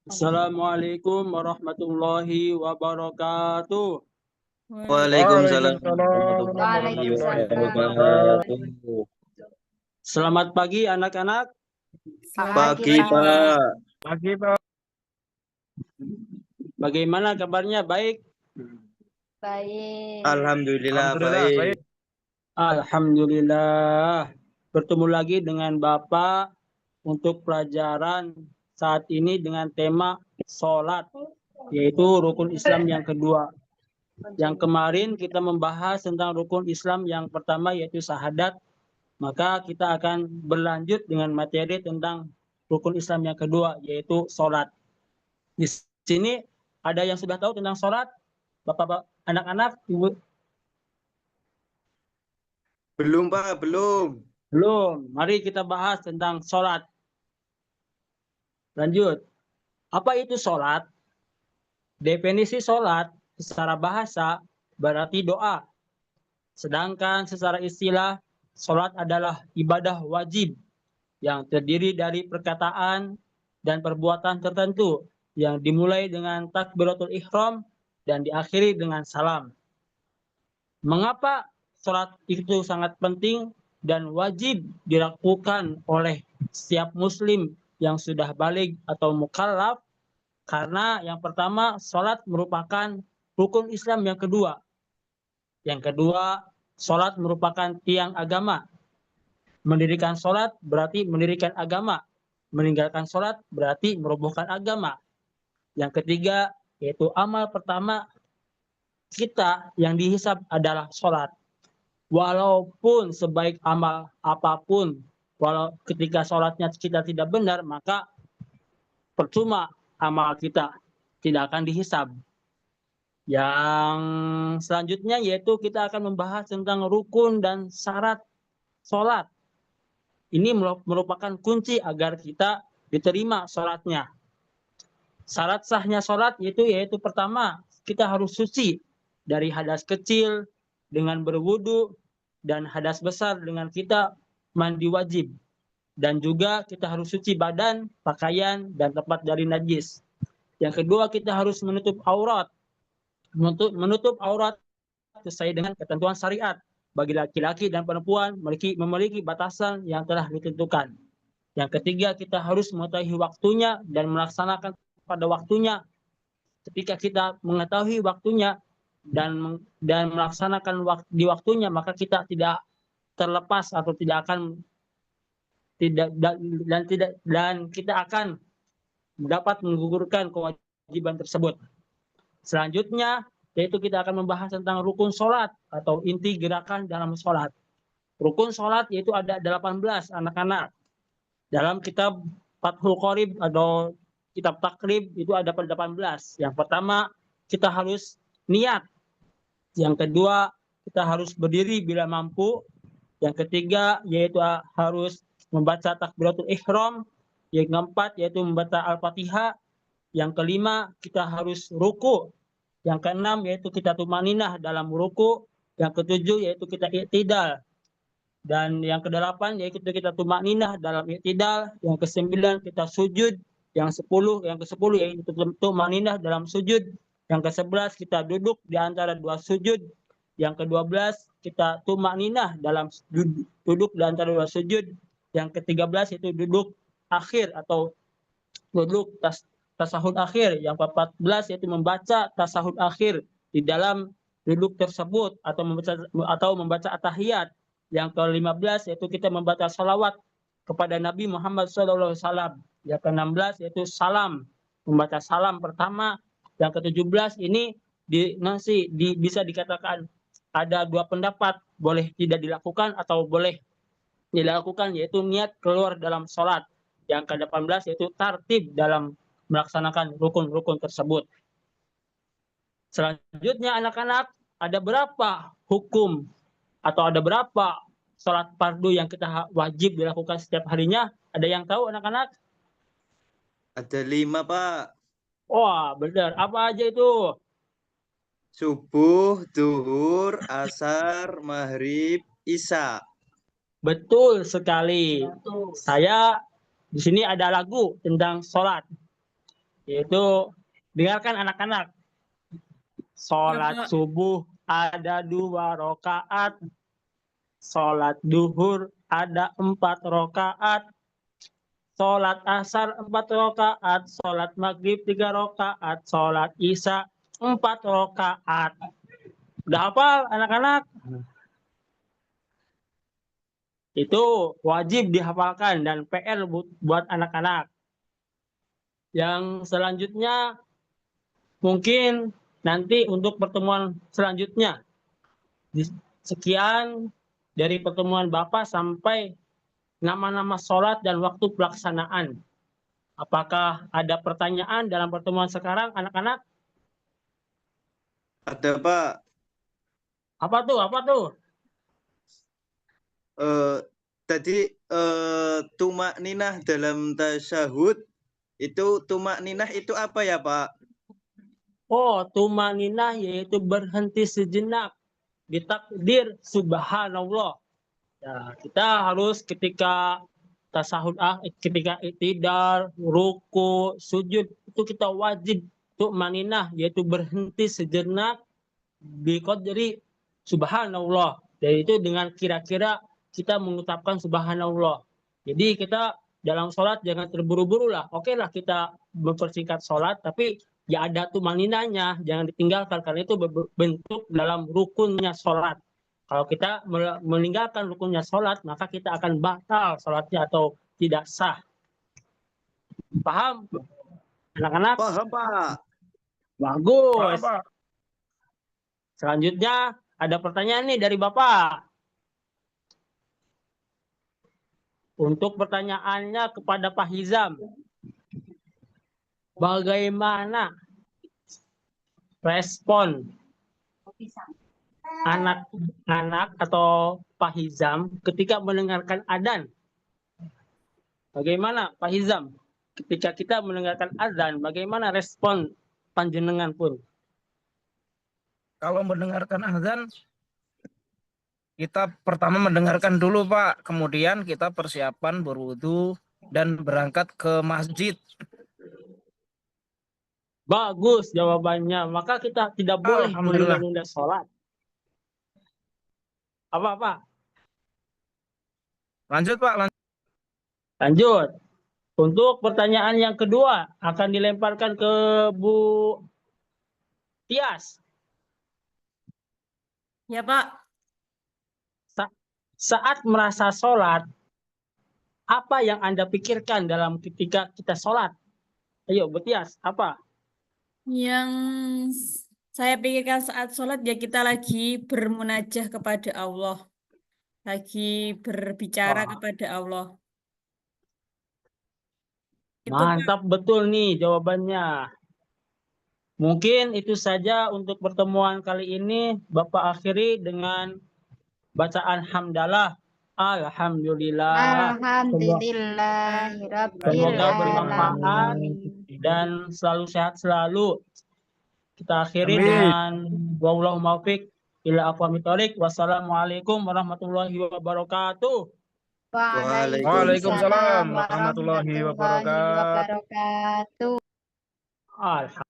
Assalamualaikum warahmatullahi wabarakatuh. Waalaikumsalam Waalaikumsalam warahmatullahi warahmatullahi wabarakatuh. Selamat pagi anak-anak. Pagi, Pak. Pagi, Pak. Bagaimana kabarnya? Baik? Baik. Alhamdulillah Alhamdulillah, baik. baik. Alhamdulillah. Bertemu lagi dengan Bapak untuk pelajaran saat ini dengan tema sholat, yaitu rukun Islam yang kedua. Yang kemarin kita membahas tentang rukun Islam yang pertama yaitu syahadat. Maka kita akan berlanjut dengan materi tentang rukun Islam yang kedua yaitu sholat. Di sini ada yang sudah tahu tentang sholat? Bapak, anak-anak, ibu? Belum, Pak, belum. Belum. Mari kita bahas tentang sholat. Lanjut. Apa itu sholat? Definisi sholat secara bahasa berarti doa. Sedangkan secara istilah, sholat adalah ibadah wajib yang terdiri dari perkataan dan perbuatan tertentu yang dimulai dengan takbiratul ihram dan diakhiri dengan salam. Mengapa sholat itu sangat penting dan wajib dilakukan oleh setiap muslim yang sudah baligh atau mukallaf? Karena yang pertama, sholat merupakan rukun Islam yang kedua. Yang kedua, sholat merupakan tiang agama. Mendirikan sholat berarti mendirikan agama. Meninggalkan sholat berarti merobohkan agama. Yang ketiga, yaitu amal pertama kita yang dihisab adalah sholat. Walaupun sebaik amal apapun, walau ketika sholatnya kita tidak benar, maka percuma amal kita tidak akan dihisab. Yang selanjutnya yaitu kita akan membahas tentang rukun dan syarat sholat. Ini merupakan kunci agar kita diterima sholatnya. Syarat sahnya sholat yaitu pertama, kita harus suci dari hadas kecil dengan berwudu dan hadas besar dengan kita mandi wajib. Dan juga kita harus suci badan, pakaian, dan tempat dari najis. Yang kedua, kita harus menutup aurat. Menutup aurat sesuai dengan ketentuan syariat. Bagi laki-laki dan perempuan memiliki batasan yang telah ditentukan. Yang ketiga, kita harus mengetahui waktunya dan melaksanakan pada waktunya. Ketika kita mengetahui waktunya dan melaksanakan di waktunya, maka kita tidak terlepas atau kita akan dapat menggugurkan kewajiban tersebut. Selanjutnya, yaitu kita akan membahas tentang rukun sholat atau inti gerakan dalam sholat. Rukun sholat yaitu ada 18 anak-anak. Dalam kitab Fathul Qorib atau kitab takrib itu ada 18. Yang pertama, kita harus niat. Yang kedua, kita harus berdiri bila mampu. Yang ketiga, yaitu harus membaca takbiratul ihram. Yang keempat, yaitu membaca Al-Fatihah. Yang kelima, kita harus ruku. Yang keenam, yaitu kita tumaninah dalam ruku. Yang ketujuh, yaitu kita i'tidal. Dan yang kedelapan, yaitu kita tumaninah dalam i'tidal. Yang kesembilan, kita sujud. Yang ke-10 yaitu tumaninah dalam sujud. Yang ke-11, kita duduk di antara dua sujud. Yang ke-12, kita tumaninah dalam duduk di antara dua sujud. Yang ke-13 itu duduk akhir atau duduk tasahud akhir. Yang ke-14 yaitu membaca tasahud akhir di dalam duduk tersebut atau membaca at-tahiyat. Yang ke-15 yaitu kita membaca salawat kepada Nabi Muhammad SAW. Yang ke-16 yaitu salam, membaca salam pertama. Yang ke-17 ini bisa dikatakan ada dua pendapat, boleh tidak dilakukan atau boleh dilakukan, yaitu niat keluar dalam sholat. Yang ke-18 yaitu tartib dalam melaksanakan rukun-rukun tersebut. Selanjutnya anak-anak, ada berapa hukum atau ada berapa sholat fardu yang kita wajib dilakukan setiap harinya? Ada yang tahu anak-anak? Ada 5, Pak. Wah, benar. Apa aja itu? Subuh, zuhur, asar, maghrib, isya. Betul sekali. Saya di sini ada lagu tentang sholat, yaitu dengarkan anak-anak. Sholat Pak. subuh ada 2 rakaat, sholat duhur ada 4 rakaat, sholat asar 4 rakaat, sholat maghrib 3 rakaat, sholat isya 4 rakaat. Udah hafal anak-anak? Itu wajib dihafalkan dan PR buat anak-anak. Yang selanjutnya mungkin nanti untuk pertemuan selanjutnya. Sekian dari pertemuan Bapak sampai nama-nama sholat dan waktu pelaksanaan. Apakah ada pertanyaan dalam pertemuan sekarang, anak-anak? Ada Pak. Apa tuh? Apa tuh? Tadi tumak ninah dalam tasyahud itu tumak ninah itu apa ya Pak? Oh, tumaninah yaitu berhenti sejenak di takdir subhanallah. Ya, kita harus ketika tasahud, ketika iktidal, ruku, sujud itu kita wajib tumaninah yaitu berhenti sejenak di qadri subhanallah. Dan itu dengan kira-kira kita mengucapkan subhanallah. Jadi kita dalam sholat jangan terburu-buru lah. Oke lah kita mempersingkat sholat, tapi ya ada tumaninahnya, jangan ditinggalkan karena itu bentuk dalam rukunnya sholat. Kalau kita meninggalkan rukunnya sholat, maka kita akan batal sholatnya atau tidak sah. Paham? Anak-anak? Paham Pak. Bagus. Selanjutnya ada pertanyaan nih dari Bapak. Untuk pertanyaannya kepada Pak Hizam. Bagaimana respon anak-anak atau Pak Hizam ketika mendengarkan adzan? Bagaimana Pak Hizam? Ketika kita mendengarkan adzan, bagaimana respon panjenengan pun? Kalau mendengarkan azan, kita pertama mendengarkan dulu Pak, kemudian kita persiapan berwudu dan berangkat ke masjid. Bagus jawabannya. Maka kita tidak boleh Alhamdulillah. menunda-nunda sholat. Apa? Lanjut Pak, Lanjut. Untuk pertanyaan yang kedua akan dilemparkan ke Bu Tias. Ya Pak. Saat merasa sholat, apa yang Anda pikirkan dalam ketika kita sholat? Ayo Bu Tias, apa? Yang saya pikirkan saat sholat ya kita lagi bermunajah kepada Allah. Lagi berbicara kepada Allah. Itu, Pak. Mantap betul nih jawabannya. Mungkin itu saja untuk pertemuan kali ini. Bapak akhiri dengan bacaan hamdalah. Alhamdulillah. Alhamdulillahirabbil Semoga bermanfaat alamin. dan selalu sehat selalu. Kita akhiri Amin. dengan wallahu muwaffiq ila aqwamit thoriq. Wassalamualaikum warahmatullahi wabarakatuh. Waalaikumsalam warahmatullahi wabarakatuh. wabarakatuh. Alhamdulillah.